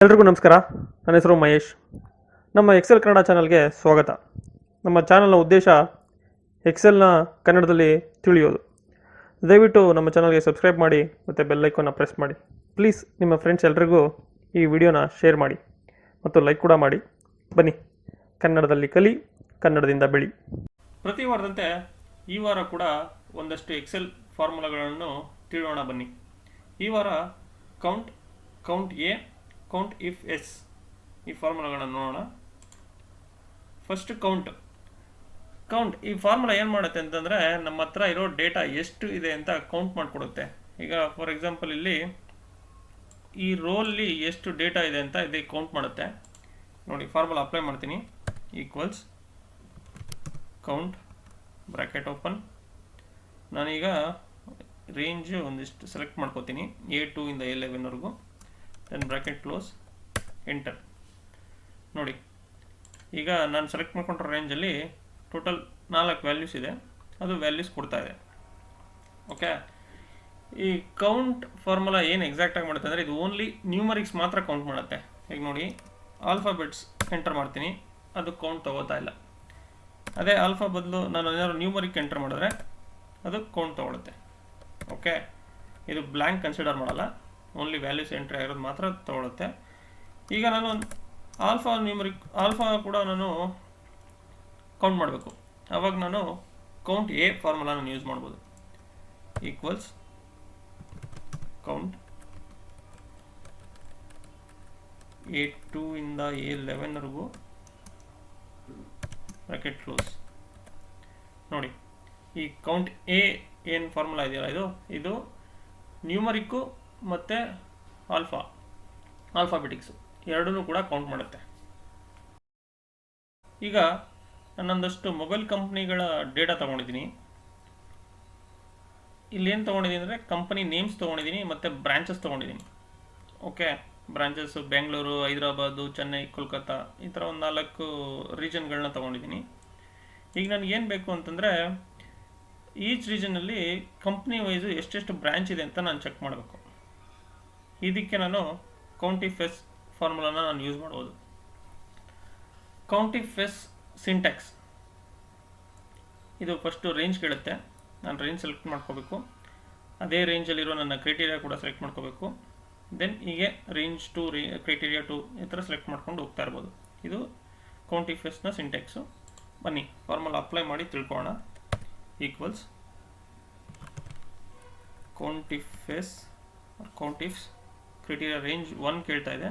ಎಲ್ರಿಗೂ ನಮಸ್ಕಾರ. ನನ್ನ ಹೆಸರು ಮಹೇಶ್. ನಮ್ಮ ಎಕ್ಸೆಲ್ ಕನ್ನಡ ಚಾನಲ್ಗೆ ಸ್ವಾಗತ. ನಮ್ಮ ಚಾನಲ್ನ ಉದ್ದೇಶ ಎಕ್ಸೆಲ್ನ ಕನ್ನಡದಲ್ಲಿ ತಿಳಿಯೋದು. ದಯವಿಟ್ಟು ನಮ್ಮ ಚಾನಲ್ಗೆ ಸಬ್ಸ್ಕ್ರೈಬ್ ಮಾಡಿ ಮತ್ತು ಬೆಲ್ ಐಕಾನ್ನ ಪ್ರೆಸ್ ಮಾಡಿ. ಪ್ಲೀಸ್ ನಿಮ್ಮ ಫ್ರೆಂಡ್ಸ್ ಎಲ್ರಿಗೂ ಈ ವಿಡಿಯೋನ ಶೇರ್ ಮಾಡಿ ಮತ್ತು ಲೈಕ್ ಕೂಡ ಮಾಡಿ. ಬನ್ನಿ, ಕನ್ನಡದಲ್ಲಿ ಕಲಿ, ಕನ್ನಡದಿಂದ ಬೆಳಿ. ಪ್ರತಿ ವಾರದಂತೆ ಈ ವಾರ ಕೂಡ ಒಂದಷ್ಟು ಎಕ್ಸೆಲ್ ಫಾರ್ಮುಲಾಗಳನ್ನು ತಿಳಿಯೋಣ. ಬನ್ನಿ. ಈ ವಾರ count A, count if S ಈ ಫಾರ್ಮುಲಾಗಳನ್ನು ನೋಡೋಣ. ಫಸ್ಟ್ ಕೌಂಟ್ ಈ ಫಾರ್ಮುಲಾ ಏನು ಮಾಡುತ್ತೆ ಅಂತಂದರೆ, ನಮ್ಮ ಹತ್ರ ಇರೋ ಡೇಟಾ ಎಷ್ಟು ಇದೆ ಅಂತ ಕೌಂಟ್ ಮಾಡಿಕೊಡುತ್ತೆ. ಈಗ ಫಾರ್ ಎಕ್ಸಾಂಪಲ್ ಇಲ್ಲಿ ಈ ರೋಲ್ಲಿ ಎಷ್ಟು ಡೇಟಾ ಇದೆ ಅಂತ ಇದು ಕೌಂಟ್ ಮಾಡುತ್ತೆ. ನೋಡಿ, ಫಾರ್ಮುಲಾ ಅಪ್ಲೈ ಮಾಡ್ತೀನಿ. Equals count bracket open. ನಾನೀಗ ರೇಂಜ್ ಒಂದಿಷ್ಟು ಸೆಲೆಕ್ಟ್ ಮಾಡ್ಕೋತೀನಿ, A2 ಇಂದ A11ವರೆಗೂ. Then bracket close, enter. ನೋಡಿ, ಈಗ ನಾನು ಸೆಲೆಕ್ಟ್ ಮಾಡ್ಕೊಂಡ್ರ ರೇಂಜಲ್ಲಿ ಟೋಟಲ್ 4 ವ್ಯಾಲ್ಯೂಸ್ ಇದೆ. ಅದು ವ್ಯಾಲ್ಯೂಸ್ ಕೊಡ್ತಾ ಇದೆ. ಓಕೆ, ಈ ಕೌಂಟ್ ಫಾರ್ಮುಲಾ ಏನು ಎಕ್ಸಾಕ್ಟಾಗಿ ಮಾಡುತ್ತೆ ಅಂದರೆ, ಇದು ಓನ್ಲಿ ನ್ಯೂಮರಿಕ್ಸ್ ಮಾತ್ರ ಕೌಂಟ್ ಮಾಡುತ್ತೆ. ಈಗ ನೋಡಿ, ಆಲ್ಫಾಬೆಟ್ಸ್ ಎಂಟರ್ ಮಾಡ್ತೀನಿ, ಅದು ಕೌಂಟ್ ತಗೋತಾ ಇಲ್ಲ. ಅದೇ ಆಲ್ಫಾ ಬದಲು ನಾನು ಏನಾದ್ರು ನ್ಯೂಮರಿಕ್ ಎಂಟರ್ ಮಾಡಿದ್ರೆ ಅದು ಕೌಂಟ್ ತೊಗೊಳುತ್ತೆ. ಓಕೆ, ಇದು ಬ್ಲ್ಯಾಂಕ್ ಕನ್ಸಿಡರ್ ಮಾಡಲ್ಲ, ಓನ್ಲಿ ವ್ಯಾಲ್ಯೂಸ್ ಎಂಟ್ರಿ ಆಗಿರೋದು ಮಾತ್ರ ತೊಗೊಳುತ್ತೆ. ಈಗ ನಾನು ಆಲ್ಫಾ ಕೂಡ ನಾನು ಕೌಂಟ್ ಮಾಡಬೇಕು. ಆವಾಗ ನಾನು ಕೌಂಟ್ ಎ ಫಾರ್ಮುಲಾನ ಯೂಸ್ ಮಾಡ್ಬೋದು. ಈಕ್ವಲ್ಸ್ ಕೌಂಟ್ A2 ಇಂದ A11ವರೆಗೂ, ಬ್ರ್ಯಾಕೆಟ್ ಕ್ಲೋಸ್. ನೋಡಿ, ಈ ಕೌಂಟ್ ಎ ಏನು ಫಾರ್ಮುಲಾ ಇದೆಯಲ್ಲ, ಇದು ನ್ಯೂಮರಿಕ್ಕು ಮತ್ತು ಆಲ್ಫಾಬೆಟಿಕ್ಸು ಎರಡೂ ಕೂಡ ಕೌಂಟ್ ಮಾಡುತ್ತೆ. ಈಗ ನಾನೊಂದಷ್ಟು ಮೊಬೈಲ್ ಕಂಪ್ನಿಗಳ ಡೇಟಾ ತೊಗೊಂಡಿದ್ದೀನಿ. ಇಲ್ಲೇನು ತೊಗೊಂಡಿದ್ದೀನಿ ಅಂದರೆ, ಕಂಪನಿ ನೇಮ್ಸ್ ತೊಗೊಂಡಿದ್ದೀನಿ ಮತ್ತು ಬ್ರಾಂಚಸ್ ತೊಗೊಂಡಿದ್ದೀನಿ. ಓಕೆ, ಬ್ರಾಂಚಸ್ ಬೆಂಗಳೂರು, ಹೈದರಾಬಾದು, ಚೆನ್ನೈ, ಕೋಲ್ಕತ್ತಾ, ಈ ಥರ ಒಂದು 4 ರೀಜನ್ಗಳನ್ನ ತೊಗೊಂಡಿದ್ದೀನಿ. ಈಗ ನನಗೇನು ಬೇಕು ಅಂತಂದರೆ, ಈಚ್ ರೀಜನಲ್ಲಿ ಕಂಪ್ನಿ ವೈಸು ಎಷ್ಟೆಷ್ಟು ಬ್ರ್ಯಾಂಚ್ ಇದೆ ಅಂತ ನಾನು ಚೆಕ್ ಮಾಡಬೇಕು. ಇದಕ್ಕೆ ನಾನು ಕೌಂಟ್ ಇಫ್ ಎಸ್ ಫಾರ್ಮುಲಾನ ನಾನು ಯೂಸ್ ಮಾಡ್ಬೋದು. ಕೌಂಟ್ ಇಫ್ ಎಸ್ ಸಿಂಟ್ಯಾಕ್ಸ್ ಇದು ಫಸ್ಟು ರೇಂಜ್ ಕೇಳುತ್ತೆ. ನಾನು ರೇಂಜ್ ಸೆಲೆಕ್ಟ್ ಮಾಡ್ಕೋಬೇಕು. ಅದೇ ರೇಂಜಲ್ಲಿರೋ ನನ್ನ ಕ್ರೈಟೀರಿಯಾ ಕೂಡ ಸೆಲೆಕ್ಟ್ ಮಾಡ್ಕೋಬೇಕು. ದೆನ್ ಹೀಗೆ ರೇಂಜ್ ಟು ಕ್ರೈಟೀರಿಯಾ ಟು ಈ ಥರ ಸೆಲೆಕ್ಟ್ ಮಾಡ್ಕೊಂಡು ಹೋಗ್ತಾ ಇರ್ಬೋದು. ಇದು ಕೌಂಟ್ ಇಫ್ ಎಸ್ನ ಸಿಂಟ್ಯಾಕ್ಸು. ಬನ್ನಿ, ಫಾರ್ಮುಲಾ ಅಪ್ಲೈ ಮಾಡಿ ತಿಳ್ಕೊಳ್ಳೋಣ. ಈಕ್ವಲ್ಸ್ ಕೌಂಟ್ ಇಫ್ಸ್ ಕ್ರೈಟೀರಿಯಾ ರೇಂಜ್ 1 ಕೇಳ್ತಾ ಇದೆ.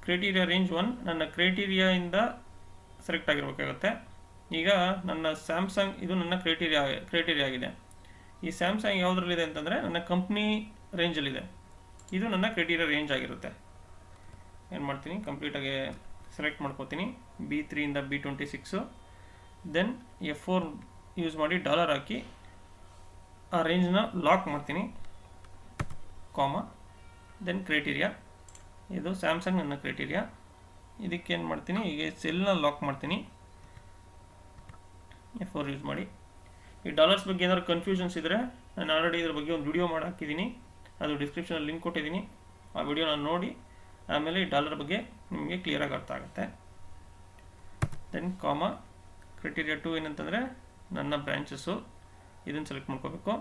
ಕ್ರೈಟೀರಿಯಾ ರೇಂಜ್ 1 ನನ್ನ ಕ್ರೈಟೀರಿಯಾಯಿಂದ ಸೆಲೆಕ್ಟ್ ಆಗಿರಬೇಕಾಗುತ್ತೆ. ಈಗ ನನ್ನ ಸ್ಯಾಮ್ಸಂಗ್ ಇದು ನನ್ನ ಕ್ರೈಟೀರಿಯಾ ಆಗಿದೆ. ಈ ಸ್ಯಾಮ್ಸಂಗ್ ಯಾವುದ್ರಲ್ಲಿದೆ ಅಂತಂದರೆ, ನನ್ನ ಕಂಪ್ನಿ ರೇಂಜಲ್ಲಿದೆ. ಇದು ನನ್ನ ಕ್ರೈಟೀರಿಯಾ ರೇಂಜ್ ಆಗಿರುತ್ತೆ. ಏನು ಮಾಡ್ತೀನಿ, ಕಂಪ್ಲೀಟಾಗಿ ಸೆಲೆಕ್ಟ್ ಮಾಡ್ಕೋತೀನಿ. B3 ಇಂದ B26. ದೆನ್ F4 ಯೂಸ್ ಮಾಡಿ ಡಾಲರ್ ಹಾಕಿ ಆ ರೇಂಜ್ನ ಲಾಕ್ ಮಾಡ್ತೀನಿ, ಕಾಮ. ದೆನ್ ಕ್ರೈಟೀರಿಯಾ, ಇದು ಸ್ಯಾಮ್ಸಂಗ್ ನನ್ನ ಕ್ರೈಟೀರಿಯಾ. ಇದಕ್ಕೇನು ಮಾಡ್ತೀನಿ, ಈಗ ಸೆಲ್ನ ಲಾಕ್ ಮಾಡ್ತೀನಿ, F4 ಯೂಸ್ ಮಾಡಿ. ಈ ಡಾಲರ್ಸ್ ಬಗ್ಗೆ ಏನಾದ್ರು ಕನ್ಫ್ಯೂಷನ್ಸ್ ಇದ್ದರೆ, ನಾನು ಆಲ್ರೆಡಿ ಇದ್ರ ಬಗ್ಗೆ ಒಂದು ವಿಡಿಯೋ ಮಾಡಿ ಹಾಕಿದ್ದೀನಿ, ಅದು ಡಿಸ್ಕ್ರಿಪ್ಷನಲ್ಲಿ ಲಿಂಕ್ ಕೊಟ್ಟಿದ್ದೀನಿ. ಆ ವಿಡಿಯೋನ ನೋಡಿ ಆಮೇಲೆ ಈ ಡಾಲರ್ ಬಗ್ಗೆ ನಿಮಗೆ ಕ್ಲಿಯರಾಗಿ ಅರ್ಥ ಆಗುತ್ತೆ. ದೆನ್ ಕಾಮ, ಕ್ರೈಟೀರಿಯಾ 2 ಏನಂತಂದರೆ ನನ್ನ ಬ್ರ್ಯಾಂಚಸ್ಸು, ಇದನ್ನು ಸೆಲೆಕ್ಟ್ ಮಾಡ್ಕೋಬೇಕು.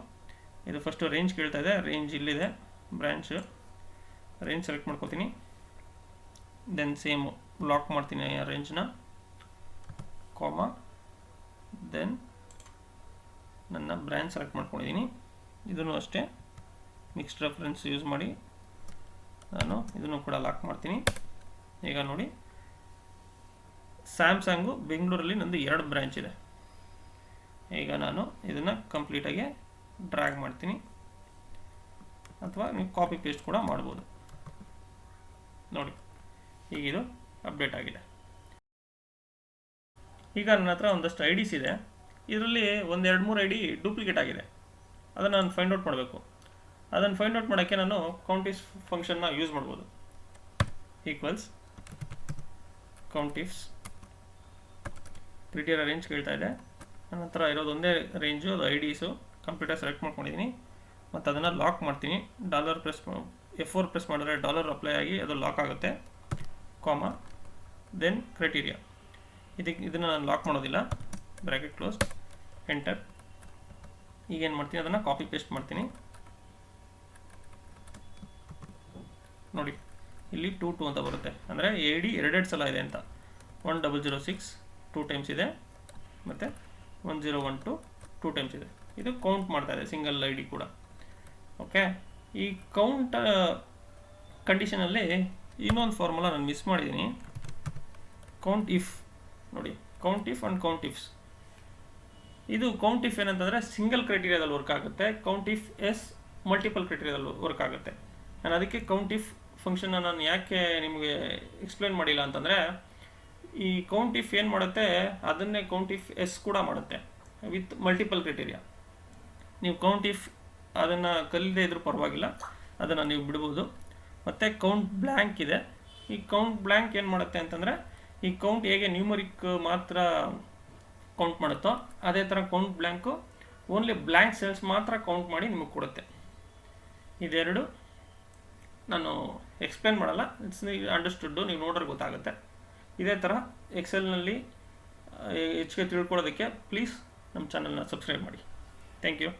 ಇದು ಫಸ್ಟು ರೇಂಜ್ ಕೇಳ್ತಾ ಇದೆ, ರೇಂಜ್ ಇಲ್ಲಿದೆ, ಬ್ರ್ಯಾಂಚ್ ರೇಂಜ್ ಸೆಲೆಕ್ಟ್ ಮಾಡ್ಕೋತೀನಿ. ದೆನ್ ಸೇಮು ಲಾಕ್ ಮಾಡ್ತೀನಿ ಆ ರೇಂಜ್ನ, ಕಾಮ. ದೆನ್ ನನ್ನ ಬ್ರ್ಯಾಂಚ್ ಸೆಲೆಕ್ಟ್ ಮಾಡ್ಕೊಂಡಿದ್ದೀನಿ. ಇದನ್ನು ಅಷ್ಟೇ ಮಿಕ್ಸ್ಡ್ ರೆಫರೆನ್ಸ್ ಯೂಸ್ ಮಾಡಿ ನಾನು ಇದನ್ನು ಕೂಡ ಲಾಕ್ ಮಾಡ್ತೀನಿ. ಈಗ ನೋಡಿ, ಸ್ಯಾಮ್ಸಂಗು ಬೆಂಗಳೂರಲ್ಲಿ ನಂದು 2 ಬ್ರ್ಯಾಂಚ್ ಇದೆ. ಈಗ ನಾನು ಇದನ್ನು ಕಂಪ್ಲೀಟಾಗಿ ಡ್ರ್ಯಾಗ್ ಮಾಡ್ತೀನಿ, ಅಥವಾ ನೀವು ಕಾಪಿ ಪೇಸ್ಟ್ ಕೂಡ ಮಾಡ್ಬೋದು. ನೋಡಿ, ಈಗಿದು ಅಪ್ಡೇಟ್ ಆಗಿದೆ. ಈಗ ನನ್ನ ಹತ್ರ ಒಂದಷ್ಟು IDs ಇದೆ. ಇದರಲ್ಲಿ 1-2-3 ID ಡೂಪ್ಲಿಕೇಟ್ ಆಗಿದೆ. ಅದನ್ನು ನಾನು ಫೈಂಡ್ ಔಟ್ ಮಾಡಬೇಕು. ಅದನ್ನು ಫೈಂಡ್ ಔಟ್ ಮಾಡೋಕ್ಕೆ ನಾನು ಕೌಂಟಿಫ್ಸ್ ಫಂಕ್ಷನ್ನ ಯೂಸ್ ಮಾಡ್ಬೋದು. ಈಕ್ವಲ್ಸ್ ಕೌಂಟಿಫ್ಸ್ ಕ್ರೈಟೀರಿಯಾ ರೇಂಜ್ ಕೇಳ್ತಾ ಇದೆ. ನನ್ನ ಹತ್ರ ಇರೋದು ಒಂದೇ ರೇಂಜು, ಅದು IDಸು. ಕಂಪ್ಯೂಟರ್ ಸೆಲೆಕ್ಟ್ ಮಾಡ್ಕೊಂಡಿದ್ದೀನಿ ಮತ್ತು ಅದನ್ನು ಲಾಕ್ ಮಾಡ್ತೀನಿ. ಡಾಲರ್ ಪ್ರೆಸ್ F4 ಪ್ರೆಸ್ ಮಾಡಿದ್ರೆ ಡಾಲರ್ ಅಪ್ಲೈ ಆಗಿ ಅದು ಲಾಕ್ ಆಗುತ್ತೆ, ಕಾಮಾ, ದೆನ್ ಕ್ರೈಟೀರಿಯಾ. ಇದನ್ನು ನಾನು ಲಾಕ್ ಮಾಡೋದಿಲ್ಲ, ಬ್ರ್ಯಾಕೆಟ್ ಕ್ಲೋಸ್, ಎಂಟರ್. ಈಗೇನು ಮಾಡ್ತೀನಿ, ಅದನ್ನು ಕಾಪಿ ಪೇಸ್ಟ್ ಮಾಡ್ತೀನಿ. ನೋಡಿ ಇಲ್ಲಿ 22 ಅಂತ ಬರುತ್ತೆ, ಅಂದರೆ AD ಎರಡೆರಡು ಸಲ ಇದೆ ಅಂತ. 1006 2 ಟೈಮ್ಸ್ ಇದೆ, ಮತ್ತು 1012 2 ಟೈಮ್ಸ್ ಇದೆ. ಇದು ಕೌಂಟ್ ಮಾಡ್ತಾ ಇದೆ ಸಿಂಗಲ್ ID ಕೂಡ. ಓಕೆ, ಈ ಕೌಂಟ್ ಕಂಡೀಷನಲ್ಲಿ ಇನ್ನೊಂದು ಫಾರ್ಮುಲಾ ನಾನು ಮಿಸ್ ಮಾಡಿದ್ದೀನಿ, ಕೌಂಟ್ ಇಫ್. ನೋಡಿ, count if and count ifs. ಇದು ಕೌಂಟ್ ಇಫ್ ಏನಂತಂದರೆ ಸಿಂಗಲ್ ಕ್ರೈಟೀರಿಯಾದಲ್ಲಿ ವರ್ಕ್ ಆಗುತ್ತೆ, ಕೌಂಟ್ ಇಫ್ ಎಸ್ ಮಲ್ಟಿಪಲ್ ಕ್ರೈಟೀರಿಯಾದಲ್ಲಿ ವರ್ಕ್ ಆಗುತ್ತೆ. ನಾನು ಅದಕ್ಕೆ ಕೌಂಟ್ ಇಫ್ ಫಂಕ್ಷನ್ನ ನಾನು ಯಾಕೆ ನಿಮಗೆ ಎಕ್ಸ್ಪ್ಲೇನ್ ಮಾಡಿಲ್ಲ ಅಂತಂದರೆ, ಈ ಕೌಂಟ್ ಇಫ್ ಏನು ಮಾಡುತ್ತೆ ಅದನ್ನೇ ಕೌಂಟ್ ಇಫ್ ಎಸ್ ಕೂಡ ಮಾಡುತ್ತೆ ವಿತ್ ಮಲ್ಟಿಪಲ್ ಕ್ರೈಟೀರಿಯಾ. ನೀವು ಕೌಂಟ್ ಇಫ್ ಅದನ್ನು ಕಲಿಯದೇ ಇದ್ರೂ ಪರವಾಗಿಲ್ಲ, ಅದನ್ನು ನೀವು ಬಿಡ್ಬೋದು. ಮತ್ತು ಕೌಂಟ್ ಬ್ಲ್ಯಾಂಕ್ ಇದೆ. ಈ ಕೌಂಟ್ ಬ್ಲ್ಯಾಂಕ್ ಏನು ಮಾಡುತ್ತೆ ಅಂತಂದರೆ, ಈ ಕೌಂಟ್ ಹೇಗೆ ನ್ಯೂಮರಿಕ್ ಮಾತ್ರ ಕೌಂಟ್ ಮಾಡುತ್ತೋ ಅದೇ ಥರ count blank only blank cells ಮಾತ್ರ ಕೌಂಟ್ ಮಾಡಿ ನಿಮಗೆ ಕೊಡುತ್ತೆ. ಇದೆರಡು ನಾನು ಎಕ್ಸ್ಪ್ಲೇನ್ ಮಾಡಲ್ಲ, ಇಟ್ಸ್ ಅಂಡರ್ಸ್ಟುಡ್ಡು, ನೀವು ನೋಡ್ರೆ ಗೊತ್ತಾಗುತ್ತೆ. ಇದೇ ಥರ ಎಕ್ಸೆಲ್ನಲ್ಲಿ ಹೆಚ್ಚಿಗೆ ತಿಳ್ಕೊಳ್ಳೋದಕ್ಕೆ ಪ್ಲೀಸ್ ನಮ್ಮ ಚಾನಲ್ನ ಸಬ್ಸ್ಕ್ರೈಬ್ ಮಾಡಿ. Thank you.